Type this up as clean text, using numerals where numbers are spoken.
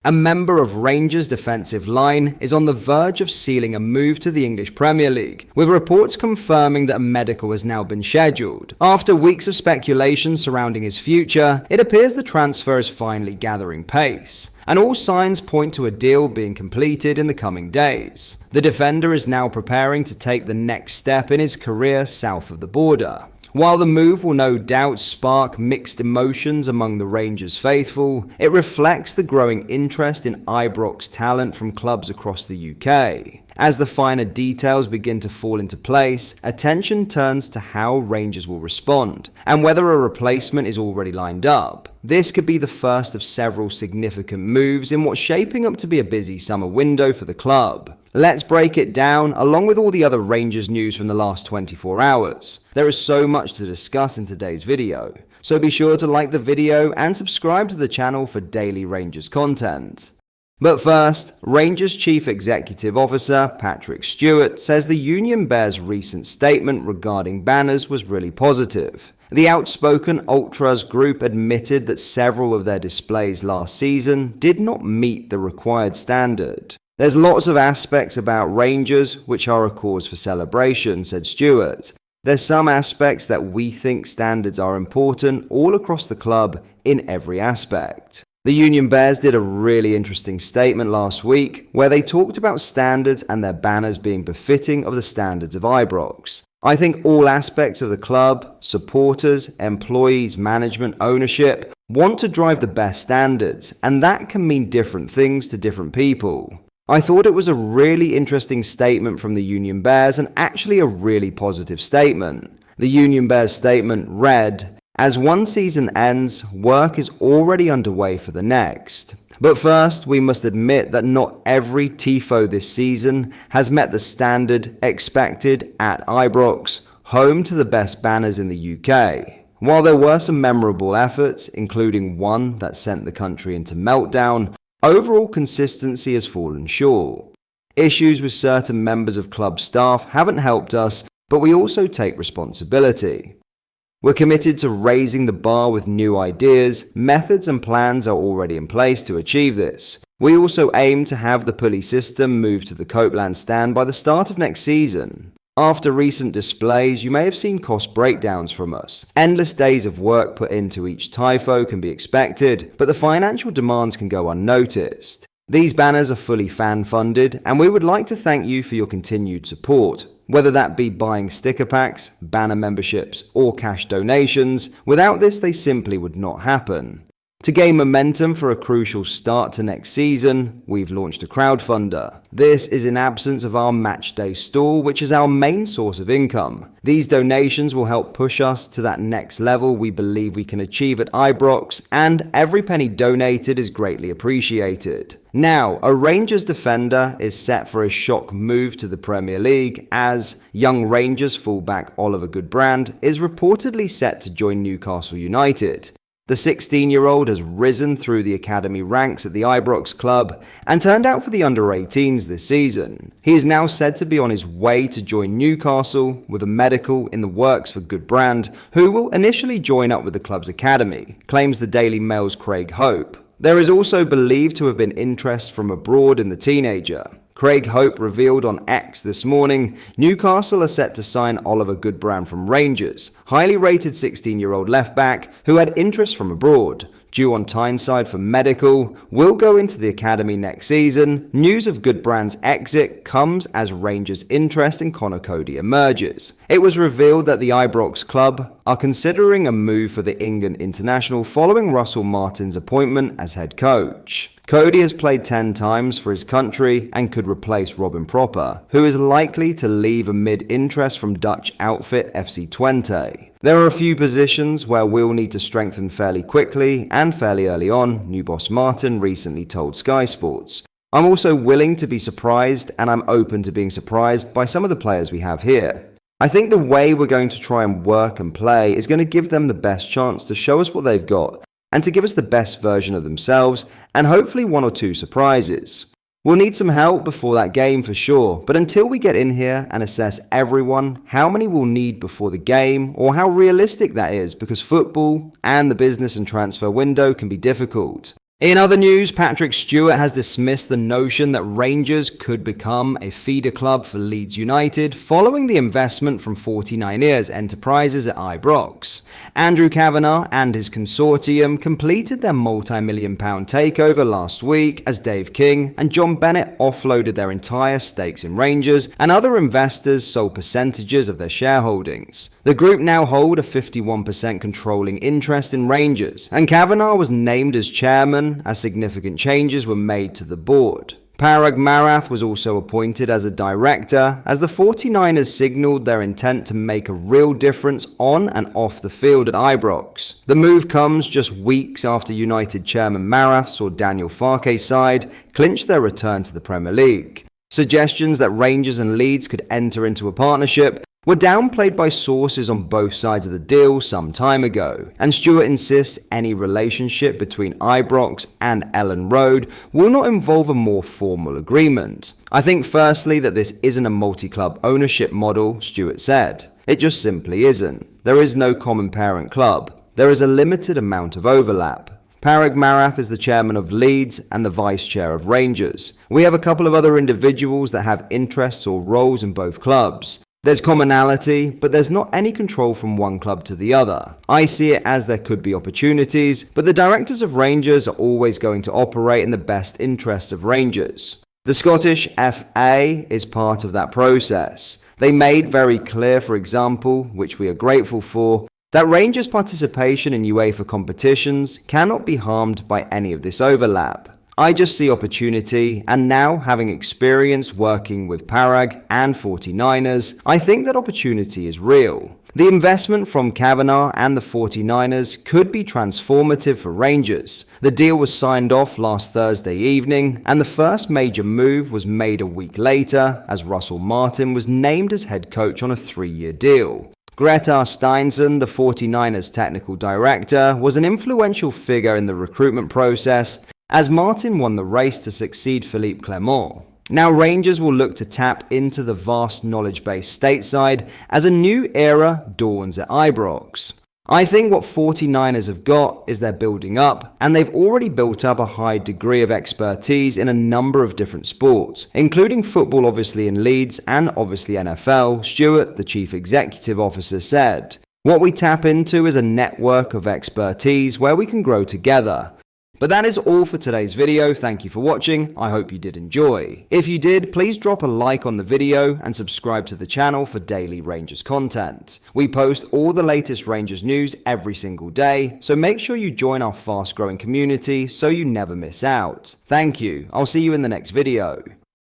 A member of Rangers' defensive line is on the verge of sealing a move to the English Premier League, with reports confirming that a medical has now been scheduled. After weeks of speculation surrounding his future, it appears the transfer is finally gathering pace, and all signs point to a deal being completed in the coming days. The defender is now preparing to take the next step in his career south of the border. While the move will no doubt spark mixed emotions among the Rangers faithful, it reflects the growing interest in Ibrox talent from clubs across the UK. As the finer details begin to fall into place, attention turns to how Rangers will respond, and whether a replacement is already lined up. This could be the first of several significant moves in what's shaping up to be a busy summer window for the club. Let's break it down, along with all the other Rangers news from the last 24 hours. There is so much to discuss in today's video, so be sure to like the video and subscribe to the channel for daily Rangers content. But first, Rangers Chief Executive Officer Patrick Stewart says the Union Bears' recent statement regarding banners was really positive. The outspoken Ultras group admitted that several of their displays last season did not meet the required standard. There's lots of aspects about Rangers which are a cause for celebration, said Stewart. There's some aspects that we think standards are important all across the club in every aspect. The Union Bears did a really interesting statement last week where they talked about standards and their banners being befitting of the standards of Ibrox. I think all aspects of the club, supporters, employees, management, ownership, want to drive the best standards, and that can mean different things to different people. I thought it was a really interesting statement from the Union Bears and actually a really positive statement. The Union Bears statement read, "As one season ends, work is already underway for the next. But first, we must admit that not every TIFO this season has met the standard expected at Ibrox, home to the best banners in the UK. While there were some memorable efforts, including one that sent the country into meltdown, overall consistency has fallen short. Issues with certain members of club staff haven't helped us, but we also take responsibility. We're committed to raising the bar with new ideas, methods and plans are already in place to achieve this. We also aim to have the pulley system moved to the Copeland stand by the start of next season. After recent displays, you may have seen cost breakdowns from us. Endless days of work put into each TIFO can be expected, but the financial demands can go unnoticed. These banners are fully fan-funded, and we would like to thank you for your continued support. Whether that be buying sticker packs, banner memberships, or cash donations, without this they simply would not happen. To gain momentum for a crucial start to next season, we've launched a crowdfunder. This is in absence of our matchday stall, which is our main source of income. These donations will help push us to that next level we believe we can achieve at Ibrox, and every penny donated is greatly appreciated. Now, a Rangers defender is set for a shock move to the Premier League as young Rangers fullback Oliver Goodbrand is reportedly set to join Newcastle United. The 16-year-old has risen through the academy ranks at the Ibrox club and turned out for the under-18s this season. He is now said to be on his way to join Newcastle with a medical in the works for Goodbrand, who will initially join up with the club's academy, claims the Daily Mail's Craig Hope. There is also believed to have been interest from abroad in the teenager. Craig Hope revealed on X this morning, Newcastle are set to sign Oliver Goodbrand from Rangers, highly rated 16-year-old left-back who had interest from abroad. Due on Tyneside for medical, will go into the academy next season. News of Goodbrand's exit comes as Rangers' interest in Conor Cody emerges. It was revealed that the Ibrox club are considering a move for the England international following Russell Martin's appointment as head coach. Cody has played 10 times for his country and could replace Robin Proper, who is likely to leave amid interest from Dutch outfit FC Twente. There are a few positions where we'll need to strengthen fairly quickly and fairly early on, new boss Martin recently told Sky Sports. I'm also willing to be surprised, and I'm open to being surprised by some of the players we have here. I think the way we're going to try and work and play is going to give them the best chance to show us what they've got, and to give us the best version of themselves, and hopefully one or two surprises. We'll need some help before that game for sure, but until we get in here and assess everyone, how many we'll need before the game, or how realistic that is, because football and the business and transfer window can be difficult. In other news, Patrick Stewart has dismissed the notion that Rangers could become a feeder club for Leeds United following the investment from 49ers Enterprises at Ibrox. Andrew Kavanagh and his consortium completed their multi-million-pound takeover last week as Dave King and John Bennett offloaded their entire stakes in Rangers and other investors sold percentages of their shareholdings. The group now hold a 51% controlling interest in Rangers, and Kavanagh was named as chairman as significant changes were made to the board. Parag Marath was also appointed as a director as the 49ers signaled their intent to make a real difference on and off the field at Ibrox. The move comes just weeks after United chairman Marath saw Daniel Farke's side clinch their return to the Premier League. Suggestions that Rangers and Leeds could enter into a partnership were downplayed by sources on both sides of the deal some time ago, and Stewart insists any relationship between Ibrox and Ellen Road will not involve a more formal agreement. I think firstly that this isn't a multi-club ownership model, Stewart said. It just simply isn't. There is no common parent club. There is a limited amount of overlap. Parag Marath is the chairman of Leeds and the vice chair of Rangers. We have a couple of other individuals that have interests or roles in both clubs. There's commonality, but there's not any control from one club to the other. I see it as there could be opportunities, but the directors of Rangers are always going to operate in the best interests of Rangers. The Scottish FA is part of that process. They made very clear, for example, which we are grateful for, that Rangers' participation in UEFA competitions cannot be harmed by any of this overlap. I just see opportunity, and now having experience working with Parag and 49ers, I think that opportunity is real. The investment from Kavanagh and the 49ers could be transformative for Rangers. The deal was signed off last Thursday evening, and the first major move was made a week later as Russell Martin was named as head coach on a 3-year deal. Greta Steinson, the 49ers technical director, was an influential figure in the recruitment process as Martin won the race to succeed Philippe Clement. Now Rangers will look to tap into the vast knowledge base stateside as a new era dawns at Ibrox. I think what 49ers have got is they're building up, and they've already built up a high degree of expertise in a number of different sports, including football obviously in Leeds and obviously NFL, Stewart, the chief executive officer, said. What we tap into is a network of expertise where we can grow together. But that is all for today's video. Thank you for watching. I hope you did enjoy. If you did, please drop a like on the video and subscribe to the channel for daily Rangers content. We post all the latest Rangers news every single day, so make sure you join our fast growing community so you never miss out. Thank you. I'll see you in the next video.